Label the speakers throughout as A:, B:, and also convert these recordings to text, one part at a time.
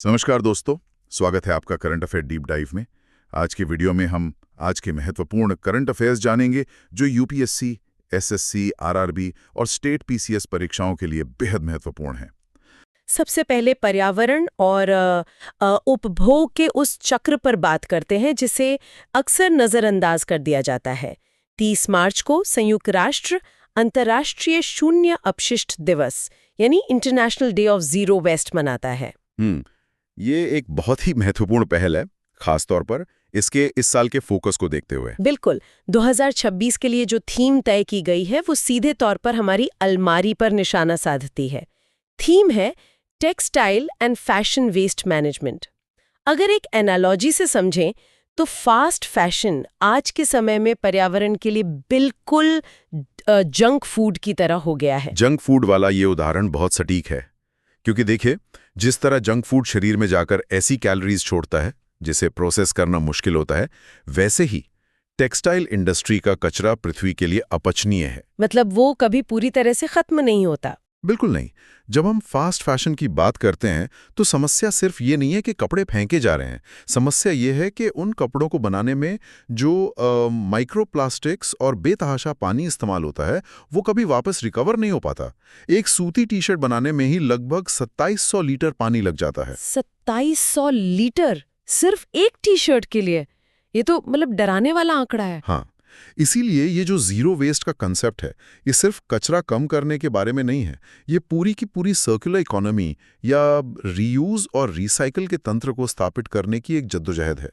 A: नमस्कार दोस्तों, स्वागत है आपका करंट अफेयर डीप डाइव में। आज की वीडियो में हम आज के महत्वपूर्ण करंट अफेयर्स जानेंगे जो यूपीएससी, एसएससी, आरआरबी और स्टेट पीसीएस परीक्षाओं के लिए बेहद महत्वपूर्ण हैं।
B: सबसे पहले पर्यावरण और उपभोग के उस चक्र पर बात करते हैं जिसे अक्सर नज़रअंदाज कर दिया जाता है। 30 मार्च को संयुक्त राष्ट्र अंतर्राष्ट्रीय शून्य अपशिष्ट दिवस यानी international day of zero waste मनाता है।
A: ये एक बहुत ही महत्वपूर्ण पहल है, खासतौर पर इसके इस साल के फोकस को देखते हुए।
B: बिल्कुल, 2026 के लिए जो थीम तय की गई है वो सीधे तौर पर हमारी अलमारी पर निशाना साधती है। थीम है textile and fashion waste management. अगर एक एनालॉजी से समझें तो फास्ट फैशन आज के समय में पर्यावरण के लिए बिल्कुल जंक फूड की तरह हो गया है।
A: जंक फूड वाला ये उदाहरण बहुत सटीक है, क्योंकि देखिए, जिस तरह जंक फूड शरीर में जाकर ऐसी कैलोरीज छोड़ता है जिसे प्रोसेस करना मुश्किल होता है, वैसे ही टेक्सटाइल इंडस्ट्री का कचरा पृथ्वी के लिए अपचनीय है।
B: मतलब वो कभी पूरी तरह से खत्म नहीं होता।
A: बिल्कुल नहीं। जब हम फास्ट फैशन की बात करते हैं तो समस्या सिर्फ ये नहीं है कि कपड़े फेंके जा रहे हैं। समस्या ये है कि उन कपड़ों को बनाने में जो माइक्रोप्लास्टिक्स और बेतहाशा पानी इस्तेमाल होता है वो कभी वापस रिकवर नहीं हो पाता। एक सूती टी शर्ट बनाने में ही लगभग 2700 लीटर पानी लग जाता है।
B: 2700 लीटर सिर्फ एक टी शर्ट के लिए? ये तो मतलब डराने वाला आंकड़ा है।
A: हाँ, इसीलिए ये जो जीरो वेस्ट का कंसेप्ट है, ये सिर्फ कचरा कम करने के बारे में नहीं है। ये पूरी की पूरी सर्कुलर इकोनॉमी या रीयूज और रिसाइकल के तंत्र को स्थापित करने की एक जद्दोजहद है।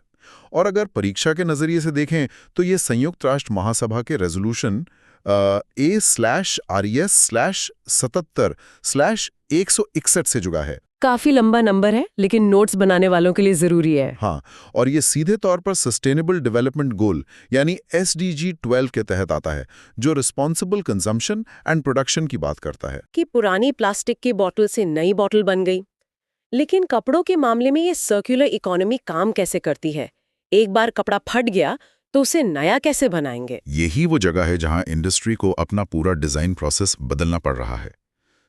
A: और अगर परीक्षा के नजरिए से देखें तो ये संयुक्त राष्ट्र महासभा के रेजोल्यूशन A/RES/77/161 से जुड़ा है।
B: काफी लंबा नंबर है, लेकिन नोट्स बनाने वालों के लिए जरूरी है।
A: हाँ, और ये सीधे तौर पर सस्टेनेबल डेवलपमेंट गोल यानी SDG 12 के तहत आता है, जो रिस्पॉन्सिबल कंजम्पशन एंड प्रोडक्शन की बात करता है।
B: कि पुरानी प्लास्टिक की बोतल से नई बोतल बन गई। लेकिन कपड़ों के मामले में ये सर्कुलर इकोनॉमी काम कैसे करती है? एक बार कपड़ा फट गया तो उसे नया कैसे बनाएंगे?
A: यही वो जगह है जहां इंडस्ट्री को अपना पूरा डिजाइन प्रोसेस बदलना पड़ रहा है।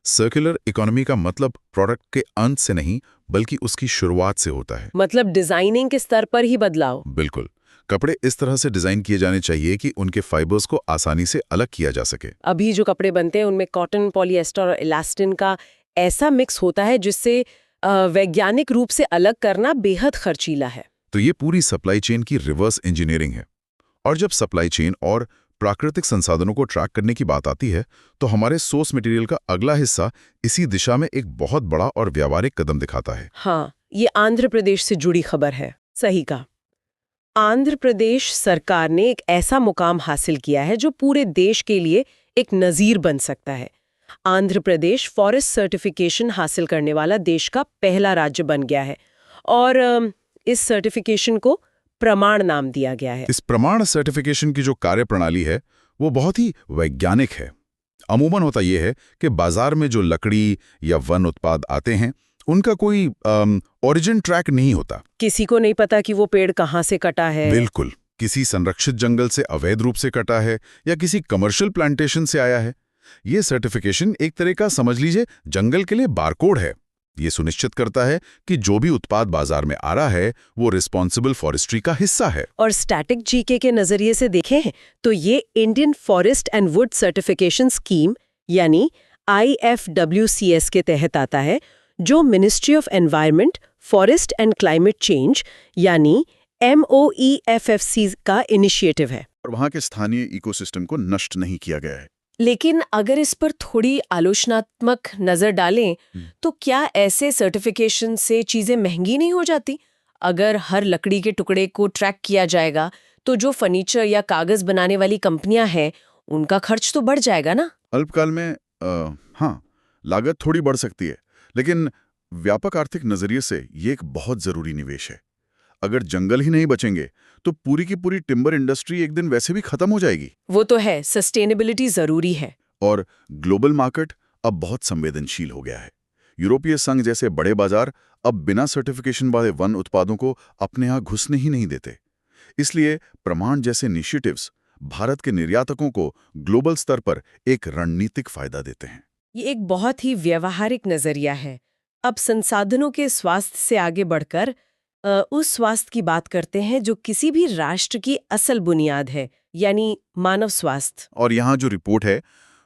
A: सर्कुलर इकोनॉमी का मतलब प्रोडक्ट के अंत से नहीं, बल्कि उसकी शुरुआत से होता है।
B: मतलब डिजाइनिंग के स्तर पर ही बदलाव।
A: बिल्कुल। कपड़े इस तरह से डिजाइन किए जाने चाहिए कि उनके फाइबर्स को आसानी से अलग किया जा सके।
B: अभी जो कपड़े बनते हैं उनमें कॉटन, पॉलिएस्टर और इलास्टिन का ऐसा मिक्स होता है जिससे वैज्ञानिक रूप से अलग करना बेहद खर्चीला है।
A: तो ये पूरी सप्लाई चेन की रिवर्स इंजीनियरिंग है। और जब सप्लाई चेन और प्राकृतिक संसाधनों को ट्रैक करने की बात आती है तो हमारे सोर्स मटेरियल का अगला हिस्सा इसी दिशा में एक बहुत बड़ा और व्यावहारिक कदम दिखाता है।
B: हाँ, ये आंध्र प्रदेश से जुड़ी खबर है। सही कहा। आंध्र प्रदेश सरकार ने एक ऐसा मुकाम हासिल किया है जो पूरे देश के लिए एक नजीर बन सकता है। आंध्र प्रदेश फॉरेस्ट सर्टिफिकेशन हासिल करने वाला देश का पहला राज्य बन गया है और इस सर्टिफिकेशन को प्रमाण नाम दिया गया है।
A: इस प्रमाण सर्टिफिकेशन की जो कार्यप्रणाली है वो बहुत ही वैज्ञानिक है। अमूमन होता यह है कि बाजार में जो लकड़ी या वन उत्पाद आते हैं उनका कोई ओरिजिन ट्रैक नहीं होता।
B: किसी को नहीं पता कि वो पेड़ कहाँ से कटा है।
A: बिल्कुल, किसी संरक्षित जंगल से अवैध रूप से कटा है या किसी कमर्शियल प्लांटेशन से आया है। ये सर्टिफिकेशन एक तरह का, समझ लीजिए, जंगल के लिए बारकोड है। ये सुनिश्चित करता है कि जो भी उत्पाद बाजार में आ रहा है वो रिस्पॉन्सिबल फॉरेस्ट्री का हिस्सा है।
B: और स्टैटिक जीके के नजरिए से देखें तो ये Indian forest and would certification scheme यानी IFWCS के तहत आता है, जो ministry of environment, forest and climate change यानी MOEFFC का इनिशिएटिव है।
A: और वहाँ के स्थानीय इकोसिस्टम को नष्ट नहीं किया गया है।
B: लेकिन अगर इस पर थोड़ी आलोचनात्मक नजर डालें तो क्या ऐसे सर्टिफिकेशन से चीजें महंगी नहीं हो जाती? अगर हर लकड़ी के टुकड़े को ट्रैक किया जाएगा तो जो फर्नीचर या कागज बनाने वाली कंपनियां हैं उनका खर्च तो बढ़ जाएगा ना?
A: अल्पकाल में हाँ, लागत थोड़ी बढ़ सकती है, लेकिन व्यापक आर्थिक नजरिए से ये एक बहुत जरूरी निवेश है। अगर जंगल ही नहीं बचेंगे तो पूरी की पूरी टिम्बर इंडस्ट्री एक दिन वैसे भी खत्म हो जाएगी।
B: वो तो है, सस्टेनेबिलिटी जरूरी है।
A: और ग्लोबल मार्केट अब बहुत संवेदनशील हो गया है। यूरोपीय संघ जैसे बड़े बाजार अब बिना सर्टिफिकेशन वाले वन उत्पादों को अपने यहाँ घुसने ही नहीं देते। इसलिए प्रमाण जैसे इनिशिएटिव्स भारत के निर्यातकों को ग्लोबल स्तर पर एक रणनीतिक फायदा देते हैं।
B: ये एक बहुत ही व्यवहारिक नजरिया है। अब संसाधनों के स्वास्थ्य से आगे बढ़कर उस स्वास्थ्य की बात करते हैं जो किसी भी राष्ट्र की असल बुनियाद है, यानी मानव स्वास्थ्य।
A: और यहाँ जो रिपोर्ट है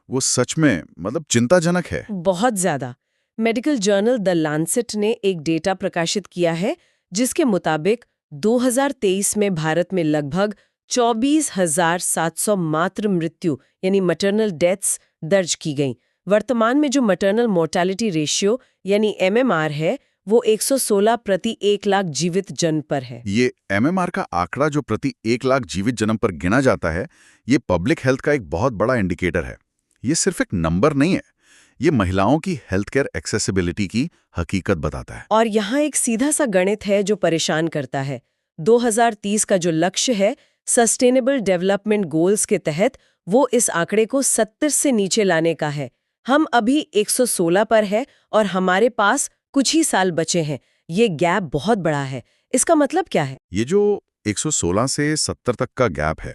A: वो सच में मतलब चिंताजनक है।
B: बहुत ज्यादा। मेडिकल जर्नल द लांसेट ने एक डेटा प्रकाशित किया है जिसके मुताबिक 2023 में भारत में लगभग 24,700 मातृ मृत्यु यानी मैटरनल डेथ्स दर्ज की गई। वर्तमान में जो मैटरनल मोर्टेलिटी रेशियो यानी MMR है वो 116 प्रति 1 लाख जीवित जन्म पर है।
A: ये MMR का आंकड़ा जो प्रति 1 लाख जीवित जन्म पर गिना जाता है, ये पब्लिक हेल्थ का एक बहुत बड़ा इंडिकेटर है। ये सिर्फ एक नंबर नहीं है, ये महिलाओं की हेल्थ केयर एक्सेसिबिलिटी की हकीकत बताता है।
B: और यहाँ एक सीधा सा गणित है जो परेशान करता है। 2030 का जो लक्ष्य है सस्टेनेबल डेवलपमेंट गोल्स के तहत, वो इस आंकड़े को 70 से नीचे लाने का है। हम अभी 116 पर है और हमारे पास कुछ ही साल बचे हैं। ये गैप बहुत बड़ा है। इसका मतलब क्या है?
A: ये जो 116 से 70 तक का गैप है,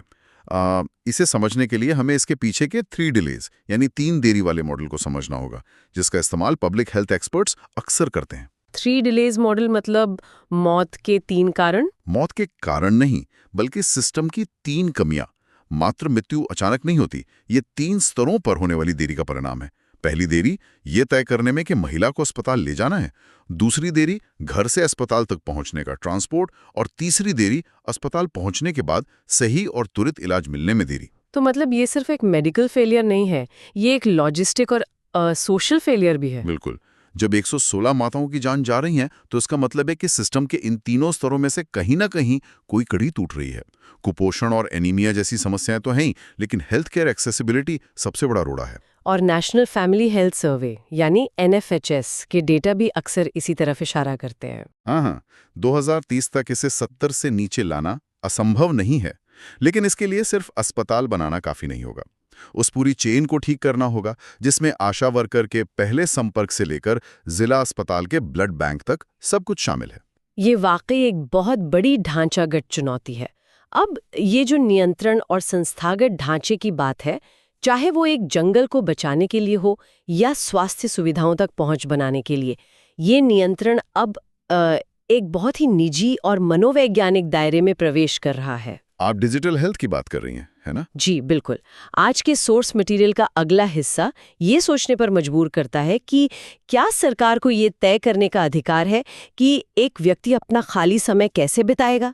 A: इसे समझने के लिए हमें इसके पीछे के 3 डिलेज यानी 3 देरी वाले मॉडल को समझना होगा, जिसका इस्तेमाल पब्लिक हेल्थ एक्सपर्ट्स अक्सर करते हैं।
B: 3 डिलेज मॉडल मतलब मौत के 3 कारण?
A: मौत के कारण नहीं, बल्कि सिस्टम की 3 कमियां। मात्र मृत्यु अचानक नहीं होती, ये 3 स्तरों पर होने वाली देरी का परिणाम है। पहली देरी ये तय करने में कि महिला को अस्पताल ले जाना है, दूसरी देरी घर से अस्पताल तक पहुंचने का ट्रांसपोर्ट, और तीसरी देरी अस्पताल पहुंचने के बाद सही और तुरंत इलाज मिलने में देरी।
B: तो मतलब ये सिर्फ एक मेडिकल फेलियर नहीं है, ये एक लॉजिस्टिक और सोशल फेलियर भी है।
A: बिल्कुल। जब 116 माताओं की जान जा रही है तो इसका मतलब है कि सिस्टम के इन तीनों स्तरों में से कहीं ना कहीं कोई कड़ी टूट रही है। कुपोषण और एनीमिया जैसी समस्याएं तो हैं ही, लेकिन हेल्थ केयर एक्सेसिबिलिटी सबसे बड़ा रोड़ा है।
B: और नेशनल फैमिली हेल्थ सर्वे यानी NFHS के डेटा भी अक्सर इसी तरफ इशारा करते हैं।
A: हाँ, 2030 तक इसे 70 से नीचे लाना असंभव नहीं है, लेकिन इसके लिए सिर्फ अस्पताल बनाना काफी नहीं होगा। उस पूरी चेन को ठीक करना होगा जिसमें आशा वर्कर के पहले संपर्क से लेकर जिला अस्पताल के ब्लड बैंक तक सब कुछ शामिल है।
B: ये वाकई एक बहुत बड़ी ढांचागत चुनौती है। अब ये जो नियंत्रण और संस्थागत ढांचे की बात है, चाहे वो एक जंगल को बचाने के लिए हो या स्वास्थ्य सुविधाओं तक पहुंच बनाने के लिए, ये नियंत्रण अब एक बहुत ही निजी और मनोवैज्ञानिक दायरे में प्रवेश कर रहा है।
A: आप डिजिटल हेल्थ की बात कर रही हैं, है ना?
B: जी बिल्कुल। आज के सोर्स मटेरियल का अगला हिस्सा ये सोचने पर मजबूर करता है कि क्या सरकार को ये तय करने का अधिकार है कि एक व्यक्ति अपना खाली समय कैसे बिताएगा?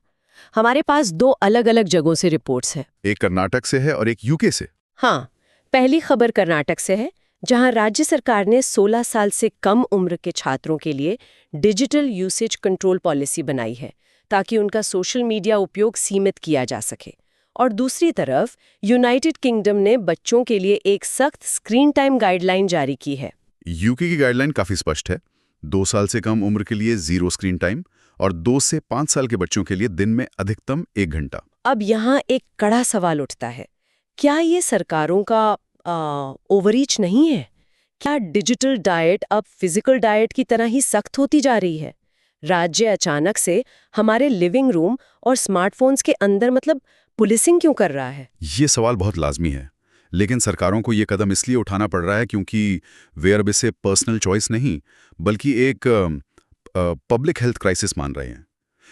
B: हमारे पास 2 अलग-अलग जगहों से रिपोर्ट्स हैं।
A: एक कर्नाटक से है और एक यूके से।
B: हाँ, पहली खबर कर्नाटक से है, जहां राज्य सरकार ने 16 साल से कम उम्र के छात्रों के लिए डिजिटल यूसेज कंट्रोल पॉलिसी बनाई है ताकि उनका सोशल मीडिया उपयोग सीमित किया जा सके। और दूसरी तरफ यूनाइटेड किंगडम ने बच्चों के लिए एक सख्त स्क्रीन टाइम गाइडलाइन जारी की है।
A: यूके की गाइडलाइन काफी स्पष्ट है। 2 साल से कम उम्र के लिए 0 स्क्रीन टाइम और 2 से 5 साल के बच्चों के लिए दिन में अधिकतम 1 घंटा।
B: अब यहाँ एक कड़ा सवाल उठता है, क्या ये सरकारों का ओवररीच नहीं है? क्या डिजिटल डाइट अब फिजिकल डाइट की तरह ही सख्त होती जा रही है? राज्य अचानक से हमारे लिविंग रूम और स्मार्टफोन्स के अंदर मतलब पुलिसिंग क्यों कर रहा है?
A: ये सवाल बहुत लाजमी है, लेकिन सरकारों को ये कदम इसलिए उठाना पड़ रहा है क्योंकि वे अब इसे पर्सनल चॉइस नहीं बल्कि एक पब्लिक हेल्थ क्राइसिस मान रहे हैं।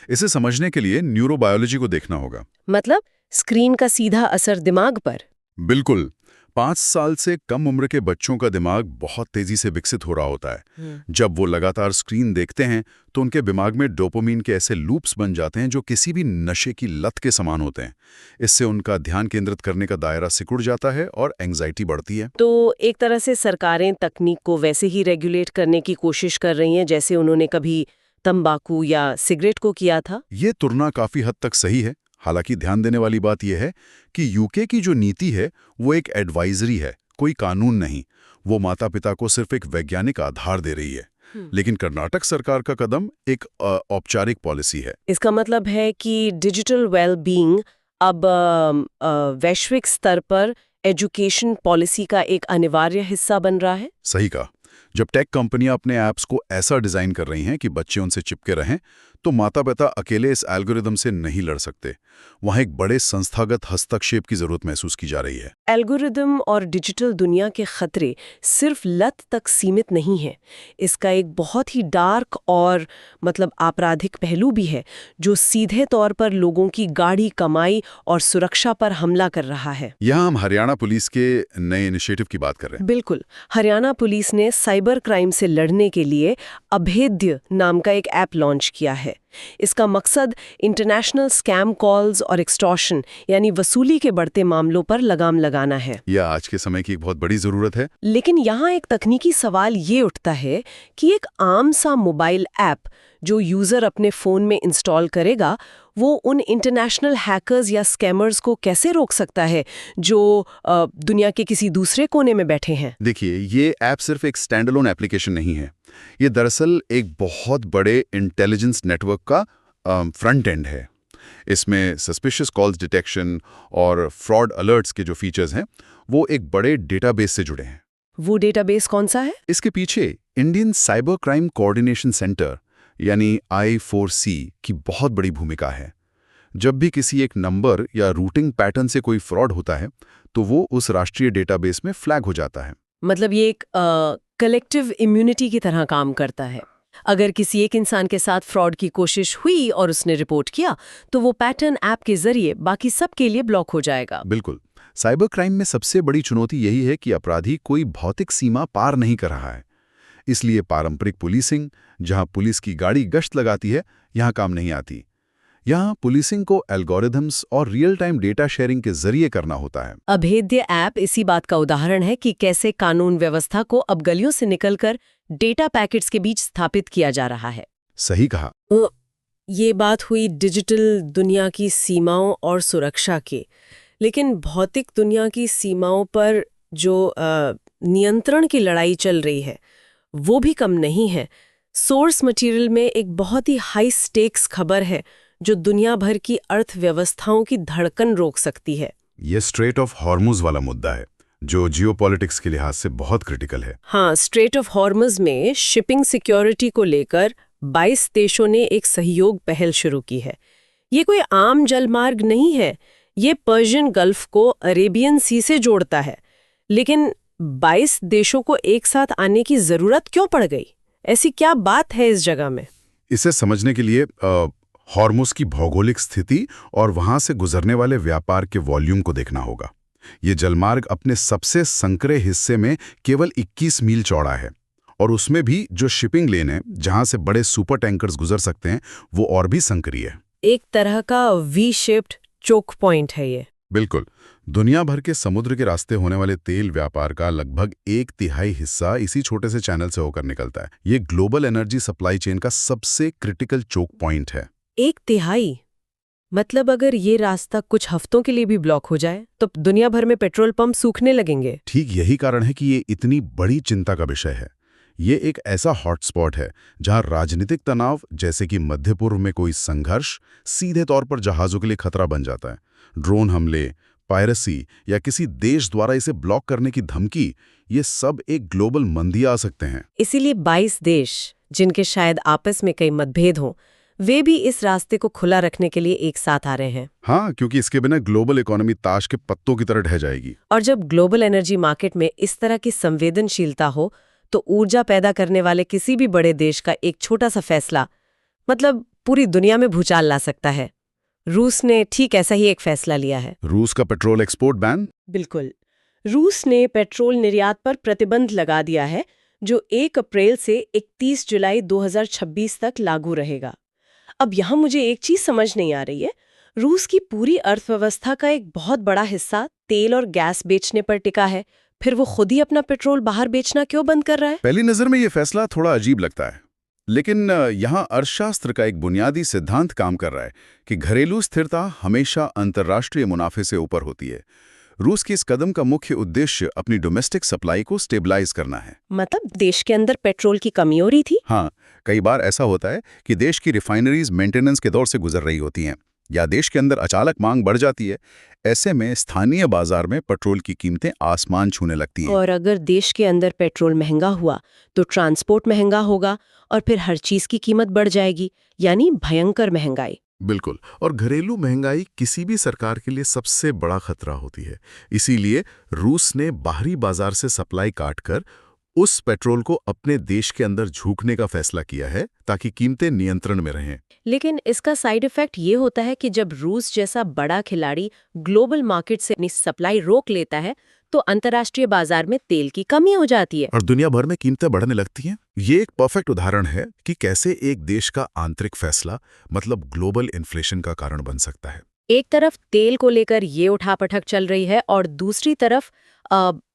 A: इसे समझने के लिए न्यूरोबायोलॉजी को देखना होगा।
B: मतलब स्क्रीन का सीधा असर दिमाग पर?
A: बिल्कुल। 5 साल से कम उम्र के बच्चों का दिमाग बहुत तेजी से विकसित हो रहा होता है। जब वो लगातार स्क्रीन देखते हैं तो उनके दिमाग में डोपामिन के ऐसे लूप्स बन जाते हैं जो किसी भी नशे की लत के समान होते हैं। इससे उनका ध्यान केंद्रित करने का दायरा सिकुड़ जाता है और एंग्जाइटी बढ़ती है।
B: तो एक तरह से सरकारें तकनीक को वैसे ही रेगुलेट करने की कोशिश कर रही हैं जैसे उन्होंने कभी तंबाकू या सिगरेट को किया था।
A: ये तुलना काफी हद तक सही है। हालांकि ध्यान देने वाली बात यह है कि यूके की जो नीति है वो एक एडवाइजरी है, कोई कानून नहीं। वो माता पिता को सिर्फ एक वैज्ञानिक आधार दे रही है। लेकिन कर्नाटक सरकार का कदम एक औपचारिक पॉलिसी है।
B: इसका मतलब है कि डिजिटल वेल-बीइंग अब वैश्विक स्तर पर एजुकेशन पॉलिसी का एक अनिवार्य हिस्सा बन रहा है।
A: सही कहा। जब टेक कंपनियां अपने ऐप्स को ऐसा डिजाइन कर रही हैं कि बच्चे उनसे चिपके रहें, तो माता-पिता अकेले इस एल्गोरिदम से नहीं लड़ सकते। वहाँ एक बड़े संस्थागत हस्तक्षेप की जरूरत महसूस की जा रही है।
B: एल्गोरिदम और डिजिटल दुनिया के खतरे सिर्फ लत तक सीमित नहीं है। इसका एक बहुत ही डार्क और आपराधिक पहलू भी है, जो सीधे तौर पर लोगों की गाढ़ी कमाई और सुरक्षा पर हमला कर रहा है।
A: यहाँ हम हरियाणा पुलिस के नए इनिशिएटिव की बात कर रहे हैं।
B: बिल्कुल। हरियाणा पुलिस ने साइबर क्राइम से लड़ने के लिए अभेद्य नाम का एक ऐप लॉन्च किया है। इसका मकसद इंटरनेशनल स्कैम कॉल्स और एक्सटॉर्शन यानी वसूली के बढ़ते मामलों पर लगाम लगाना है।
A: यह आज के समय की एक बहुत बड़ी जरूरत है।
B: लेकिन यहाँ एक तकनीकी सवाल ये उठता है कि एक आम सा मोबाइल ऐप जो यूजर अपने फोन में इंस्टॉल करेगा, वो उन इंटरनेशनल हैकर्स या स्कैमर्स को कैसे रोक सकता है जो दुनिया के किसी दूसरे कोने में बैठे हैं?
A: देखिए, ये ऐप सिर्फ एक स्टैंडअलोन एप्लीकेशन नहीं है। ये दरअसल एक बहुत बड़े इंटेलिजेंस नेटवर्क का फ्रंट एंड है। इसमें सस्पिशियस कॉल्स डिटेक्शन और फ्रॉड अलर्ट्स के जो फीचर्स हैं, वो एक बड़े डेटाबेस से जुड़े हैं।
B: वो डेटाबेस कौन सा है?
A: इसके पीछे Indian cyber crime coordination centre यानी I4C की बहुत बड़ी भूमिका है। जब भी किसी एक नंबर या रूटिंग पैटर्न से कोई फ्रॉड होता है, तो वो उस राष्ट्रीय डेटाबेस में फ्लैग हो जाता है।
B: मतलब ये एक कलेक्टिव इम्यूनिटी की तरह काम करता है। अगर किसी एक इंसान के साथ फ्रॉड की कोशिश हुई और उसने रिपोर्ट किया, तो वो पैटर्न ऐप के जरिए बाकी सब के लिए ब्लॉक हो जाएगा।
A: बिल्कुल। साइबर क्राइम में सबसे बड़ी चुनौती यही है कि अपराधी कोई भौतिक सीमा पार नहीं कर रहा है। इसलिए पारंपरिक पुलिसिंग, जहां पुलिस की गाड़ी गश्त लगाती है, यहां काम नहीं आती। यहाँ पुलिसिंग को एल्गोरिथम्स और रियल टाइम डेटा शेयरिंग के जरिए करना होता है।
B: अभेद्य ऐप इसी बात का उदाहरण है कि कैसे कानून व्यवस्था को अब गलियों से निकलकर डेटा पैकेट्स के बीच स्थापित किया जा रहा है।
A: सही कहा।
B: ये बात हुई डिजिटल दुनिया की सीमाओं और सुरक्षा की, लेकिन भौतिक दुनिया की सीमाओं पर जो नियंत्रण की लड़ाई चल रही है, वो भी कम नहीं है। सोर्स मटेरियल में एक बहुत ही हाई स्टेक्स खबर है जो दुनिया भर की अर्थव्यवस्थाओं की धड़कन रोक सकती है।
A: ये स्ट्रेट ऑफ हॉर्मुज वाला मुद्दा है, जो जियोपॉलिटिक्स के लिहाज से बहुत क्रिटिकल है।
B: हाँ, स्ट्रेट ऑफ हॉर्मुज में शिपिंग सिक्योरिटी को लेकर 22 देशों ने एक सहयोग पहल शुरू की है। ये कोई आम जलमार्ग नहीं है, ये पर्शियन गल्फ को अरेबियन सी से जोड़ता है। लेकिन 22 देशों को एक साथ आने की जरूरत क्यों पड़ गई? ऐसी क्या बात है इस जगह में?
A: इसे समझने के लिए हॉर्मुज की भौगोलिक स्थिति और वहां से गुजरने वाले व्यापार के वॉल्यूम को देखना होगा। ये जलमार्ग अपने सबसे संकरे हिस्से में केवल 21 मील चौड़ा है, और उसमें भी जो शिपिंग लेन है, जहां से बड़े सुपर टैंकर्स गुजर सकते हैं, वो और भी संकरी है।
B: एक तरह का वी शेप्ड चोक पॉइंट है ये।
A: बिल्कुल। दुनिया भर के समुद्र के रास्ते होने वाले तेल व्यापार का लगभग 1/3 हिस्सा इसी छोटे से चैनल से होकर निकलता है। ये ग्लोबल एनर्जी सप्लाई चेन का सबसे क्रिटिकल चोक पॉइंट है।
B: 1/3? मतलब अगर ये रास्ता कुछ हफ्तों के लिए भी ब्लॉक हो जाए, तो दुनिया भर में पेट्रोल पंप सूखने लगेंगे।
A: ठीक यही कारण है कि ये इतनी बड़ी चिंता का विषय है। ये एक ऐसा हॉटस्पॉट है जहां राजनीतिक तनाव, जैसे कि मध्य पूर्व में कोई संघर्ष, सीधे तौर पर जहाजों के लिए खतरा बन जाता है। ड्रोन हमले, पायरेसी या किसी देश द्वारा इसे ब्लॉक करने की धमकी, ये सब एक ग्लोबल मंदी आ सकते हैं।
B: इसीलिए 22 देश, जिनके शायद आपस में कई मतभेद हों, वे भी इस रास्ते को खुला रखने के लिए एक साथ आ रहे हैं।
A: हाँ, क्योंकि इसके बिना ग्लोबल इकोनॉमी ताश के पत्तों की तरह ढह जाएगी।
B: और जब ग्लोबल एनर्जी मार्केट में इस तरह की संवेदनशीलता हो, तो ऊर्जा पैदा करने वाले किसी भी बड़े देश का एक छोटा सा फैसला पूरी दुनिया में भूचाल ला सकता है। रूस ने ठीक ऐसा ही एक फैसला लिया है।
A: रूस का पेट्रोल एक्सपोर्ट बैन?
B: बिल्कुल। रूस ने पेट्रोल निर्यात पर प्रतिबंध लगा दिया है, जो 1 अप्रैल से 31 जुलाई 2026 तक लागू रहेगा। अब यहाँ मुझे एक चीज समझ नहीं आ रही है। रूस की पूरी अर्थव्यवस्था का एक बहुत बड़ा हिस्सा तेल और गैस बेचने पर टिका है, फिर वो खुद ही अपना पेट्रोल बाहर बेचना क्यों बंद कर रहा है?
A: पहली नजर में ये फैसला थोड़ा अजीब लगता है, लेकिन यहाँ अर्थशास्त्र का एक बुनियादी सिद्धांत काम कर रहा है कि घरेलू स्थिरता हमेशा अंतर्राष्ट्रीय मुनाफे से ऊपर होती है। रूस के इस कदम का मुख्य उद्देश्य अपनी डोमेस्टिक सप्लाई को स्टेबलाइज करना है।
B: मतलब देश के अंदर पेट्रोल की कमी हो रही थी?
A: हाँ, कई बार ऐसा होता है कि देश की रिफाइनरीज मेंटेनेंस के दौर से गुजर रही होती हैं,
C: या देश के अंदर अचानक मांग बढ़ जाती है, ऐसे में स्थानीय बाजार में पेट्रोल की कीमतें आसमान छूने लगती हैं।
B: और अगर देश के अंदर पेट्रोल महंगा हुआ तो ट्रांसपोर्ट महंगा होगा और फिर हर चीज की कीमत बढ़ जाएगी, यानी भयंकर महंगाई।
A: बिल्कुल। और घरेलू महंगाई किसी भी सरकार के लिए सबसे बड़ा खतरा होती है। इसीलिए रूस ने बाहरी बाजार से सप्लाई काटकर उस पेट्रोल को अपने देश के अंदर झोंकने का फैसला किया है ताकि कीमतें नियंत्रण में रहें।
B: लेकिन इसका साइड इफेक्ट ये होता है कि जब रूस जैसा बड़ा खिलाड़ी ग्लोबल मार्केट से अपनी सप्लाई रोक लेता है तो अंतर्राष्ट्रीय बाजार में तेल की कमी हो जाती है।
A: और दुनिया भर में कीमतें बढ़ने लगती हैं। ये एक परफेक्ट उदाहरण है कि कैसे एक देश का आंतरिक फैसला मतलब ग्लोबल इन्फ्लेशन का कारण बन सकता है।
B: एक तरफ तेल को लेकर ये उठापटक चल रही है और दूसरी तरफ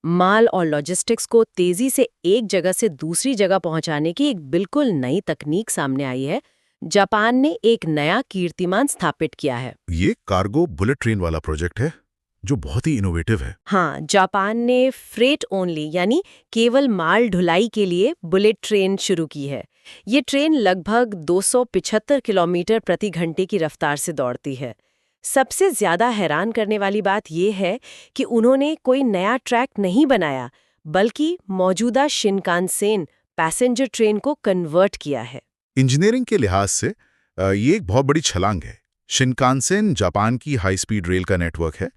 B: माल और लॉजिस्टिक्स को तेजी से एक जगह से दूसरी जगह पहुंचाने की एक बिल्कुल नई तकनीक सामने आई है। जापान ने एक नया कीर्तिमान स्थापित किया है।
A: ये कार्गो बुलेट ट्रेन वाला प्रोजेक्ट है जो बहुत ही इनोवेटिव है।
B: हाँ, जापान ने फ्रेट ओनली यानी केवल माल ढुलाई के लिए बुलेट ट्रेन शुरू की है। ये ट्रेन लगभग 275 किलोमीटर प्रति घंटे की रफ्तार से दौड़ती है। सबसे ज्यादा हैरान करने वाली बात यह है कि उन्होंने कोई नया ट्रैक नहीं बनाया, बल्कि मौजूदा शिनकानसेन पैसेंजर ट्रेन को कन्वर्ट किया है।
A: इंजीनियरिंग के लिहाज से ये एक बहुत बड़ी छलांग है। शिनकानसेन जापान की हाई स्पीड रेल का नेटवर्क है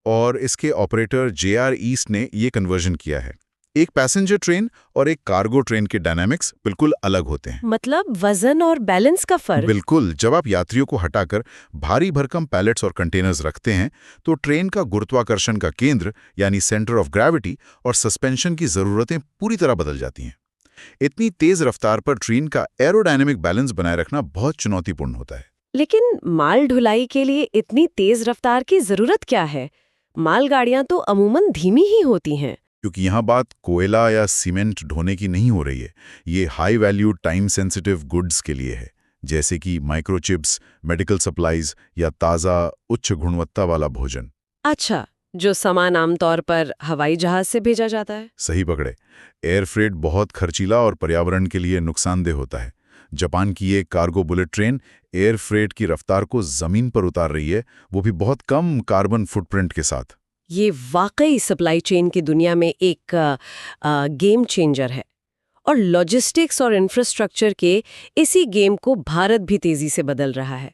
A: और इसके ऑपरेटर JR ईस्ट ने ये कन्वर्जन किया है। एक पैसेंजर ट्रेन और एक कार्गो ट्रेन के डायनामिक्स बिल्कुल अलग होते हैं।
B: मतलब वजन और बैलेंस का फर्क।
A: बिल्कुल। जब आप यात्रियों को हटाकर भारी भरकम पैलेट्स और कंटेनर्स रखते हैं तो ट्रेन का गुरुत्वाकर्षण का केंद्र यानी सेंटर ऑफ ग्रेविटी और सस्पेंशन की जरूरतें पूरी तरह बदल जाती हैं। इतनी तेज रफ्तार पर ट्रेन का एरोडायनेमिक बैलेंस बनाए रखना बहुत चुनौतीपूर्ण होता है।
B: लेकिन माल ढुलाई के लिए इतनी तेज रफ्तार की जरूरत क्या है? मालगाड़ियां तो अमूमन धीमी ही होती हैं।
A: क्योंकि यहाँ बात कोयला या सीमेंट ढोने की नहीं हो रही है। ये high value time sensitive goods के लिए है, जैसे कि माइक्रोचिप्स, मेडिकल सप्लाईज या ताज़ा उच्च गुणवत्ता वाला भोजन।
B: अच्छा, जो सामान आमतौर पर हवाई जहाज से भेजा जाता है।
A: सही पकड़े। एयर फ्रेट बहुत खर्चीला और पर्यावरण के लिए नुकसानदेह होता है। जापान की एक cargo bullet train air freight की रफ्तार को जमीन पर उतार रही है, वो भी बहुत कम कार्बन फुटप्रिंट के साथ।
B: ये वाकई सप्लाई चेन की दुनिया में एक गेम चेंजर है। और लॉजिस्टिक्स और इंफ्रास्ट्रक्चर के इसी गेम को भारत भी तेजी से बदल रहा है।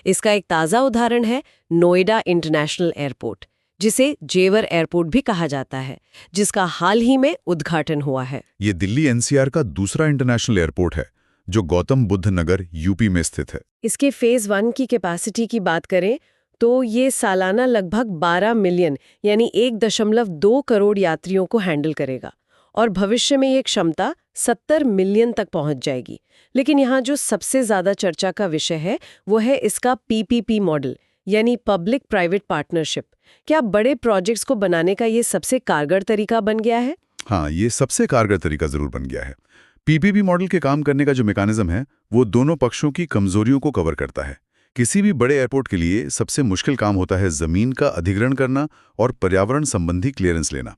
B: इसका एक ताज़ा उदाहरण है नोएडा इंटरनेशनल एयरपोर्ट, जिसे जेवर एयरपोर्ट भी कहा जाता है, जिसका हाल ही में उद्घाटन हुआ है।
A: ये दिल्ली NCR का दूसरा इंटरनेशनल एयरपोर्ट है जो गौतम बुद्ध नगर UP में स्थित है।
B: इसके फेज 1 की कैपेसिटी की बात करें तो ये सालाना लगभग 12 मिलियन यानी 1.2 करोड़ यात्रियों को हैंडल करेगा और भविष्य में ये क्षमता 70 मिलियन तक पहुंच जाएगी। लेकिन यहाँ जो सबसे ज्यादा चर्चा का विषय है वो है इसका PPP मॉडल यानी पब्लिक प्राइवेट पार्टनरशिप। क्या बड़े प्रोजेक्ट्स को बनाने का ये सबसे कारगर तरीका बन गया है?
A: हाँ, ये सबसे कारगर तरीका जरूर बन गया है। PPP मॉडल के काम करने का जो मैकेनिज्म है वो दोनों पक्षों की कमजोरियों को कवर करता है। किसी भी बड़े एयरपोर्ट के लिए सबसे मुश्किल काम होता है जमीन का अधिग्रहण करना और पर्यावरण संबंधी क्लियरेंस लेना।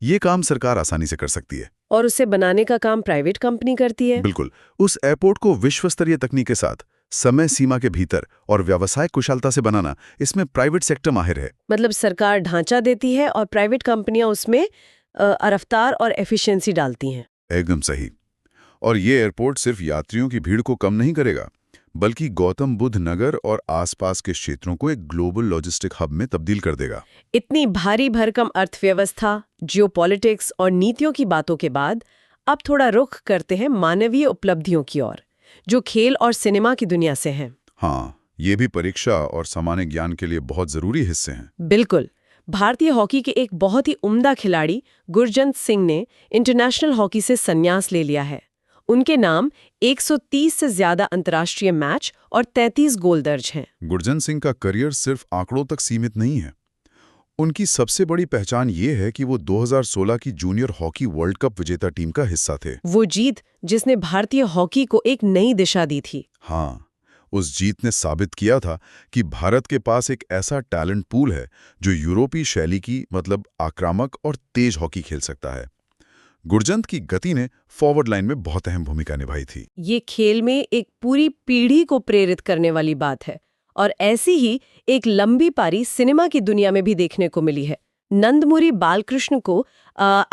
A: ये काम सरकार आसानी से कर सकती है
B: और उसे बनाने का काम प्राइवेट कंपनी करती है।
A: बिल्कुल। उस एयरपोर्ट को विश्व स्तरीय तकनीक के साथ समय सीमा के भीतर और व्यावसायिक कुशलता से बनाना, इसमें प्राइवेट सेक्टर माहिर है।
B: मतलब सरकार ढांचा देती है और प्राइवेट कंपनियां उसमें रफ्तार और एफिशिएंसी डालती हैं।
A: एकदम सही। और ये एयरपोर्ट सिर्फ यात्रियों की भीड़ को कम नहीं करेगा, बल्कि गौतम बुद्ध नगर और आसपास के क्षेत्रों को एक ग्लोबल लॉजिस्टिक हब में तब्दील कर देगा।
B: इतनी भारी भरकम अर्थव्यवस्था, जियोपॉलिटिक्स और नीतियों की बातों के बाद अब थोड़ा रुख करते हैं मानवीय उपलब्धियों की ओर, जो खेल और सिनेमा की दुनिया से हैं।
A: हाँ, ये भी परीक्षा और सामान्य ज्ञान के लिए बहुत जरूरी हिस्से हैं।
B: बिल्कुल। भारतीय हॉकी के एक बहुत ही उम्दा खिलाड़ी गुरजंत सिंह ने इंटरनेशनल हॉकी से संन्यास ले लिया है। उनके नाम 130 से ज्यादा अंतर्राष्ट्रीय मैच और 33 गोल दर्ज हैं।
A: गुरजंत सिंह का करियर सिर्फ आंकड़ों तक सीमित नहीं है। उनकी सबसे बड़ी पहचान ये है कि वो 2016 की जूनियर हॉकी वर्ल्ड कप विजेता टीम का हिस्सा थे।
B: वो जीत जिसने भारतीय हॉकी को एक नई दिशा दी थी।
A: हाँ, उस जीत ने साबित किया था कि भारत के पास एक ऐसा टैलेंट पूल है जो यूरोपीय शैली की मतलब आक्रामक और तेज हॉकी खेल सकता है। गुरजंत की गति ने फॉरवर्ड लाइन में बहुत अहम भूमिका निभाई थी।
B: ये खेल में एक पूरी पीढ़ी को प्रेरित करने वाली बात है और ऐसी ही एक लंबी पारी सिनेमा की दुनिया में भी देखने को मिली है। नंदमुरी बालकृष्ण को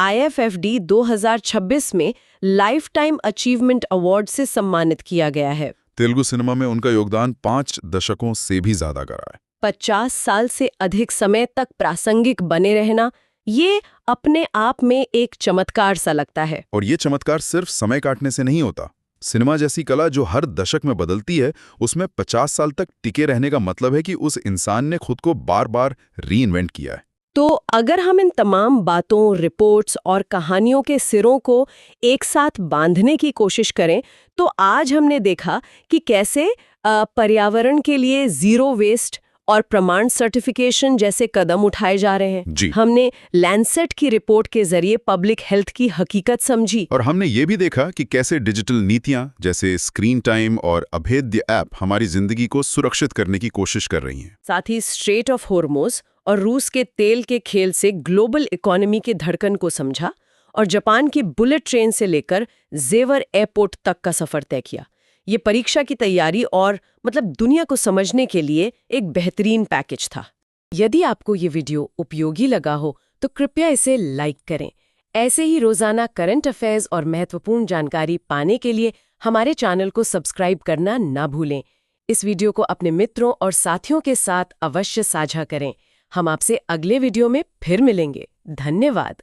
B: IFFD 2026 में लाइफ टाइम अचीवमेंट अवार्ड से सम्मानित किया गया है।
A: तेलुगु सिनेमा में उनका योगदान 5 दशकों से भी ज्यादा का रहा है।
B: 50 साल से अधिक समय तक प्रासंगिक बने रहना, ये अपने आप में एक चमत्कार सा लगता है।
A: और ये चमत्कार सिर्फ समय काटने से नहीं होता। सिनेमा जैसी कला जो हर दशक में बदलती है, उसमें 50 साल तक टिके रहने का मतलब है कि उस इंसान ने खुद को बार बार रीइन्वेंट किया है।
B: तो अगर हम इन तमाम बातों, रिपोर्ट्स और कहानियों के सिरों को एक साथ बांधने की कोशिश करें, तो आज हमने देखा कि कैसे पर्यावरण के लिए जीरो वेस्ट और प्रमाण सर्टिफिकेशन जैसे कदम उठाए जा रहे हैं।
A: जी।
B: हमने लैंसेट की रिपोर्ट के जरिए पब्लिक हेल्थ की हकीकत समझी।
A: और हमने ये भी देखा कि कैसे डिजिटल नीतियां जैसे स्क्रीन टाइम और अभेद्य ऐप हमारी जिंदगी को सुरक्षित करने की कोशिश कर रही हैं।
B: साथ ही स्ट्रेट ऑफ हॉर्मुज़ और रूस के तेल के खेल से ग्लोबल इकोनॉमी के धड़कन को समझा, और जापान की बुलेट ट्रेन से लेकर जेवर एयरपोर्ट तक का सफर तय किया। ये परीक्षा की तैयारी और दुनिया को समझने के लिए एक बेहतरीन पैकेज था। यदि आपको ये वीडियो उपयोगी लगा हो तो कृपया इसे लाइक करें। ऐसे ही रोजाना करंट अफेयर्स और महत्वपूर्ण जानकारी पाने के लिए हमारे चैनल को सब्सक्राइब करना ना भूलें। इस वीडियो को अपने मित्रों और साथियों के साथ अवश्य साझा करें। हम आपसे अगले वीडियो में फिर मिलेंगे। धन्यवाद।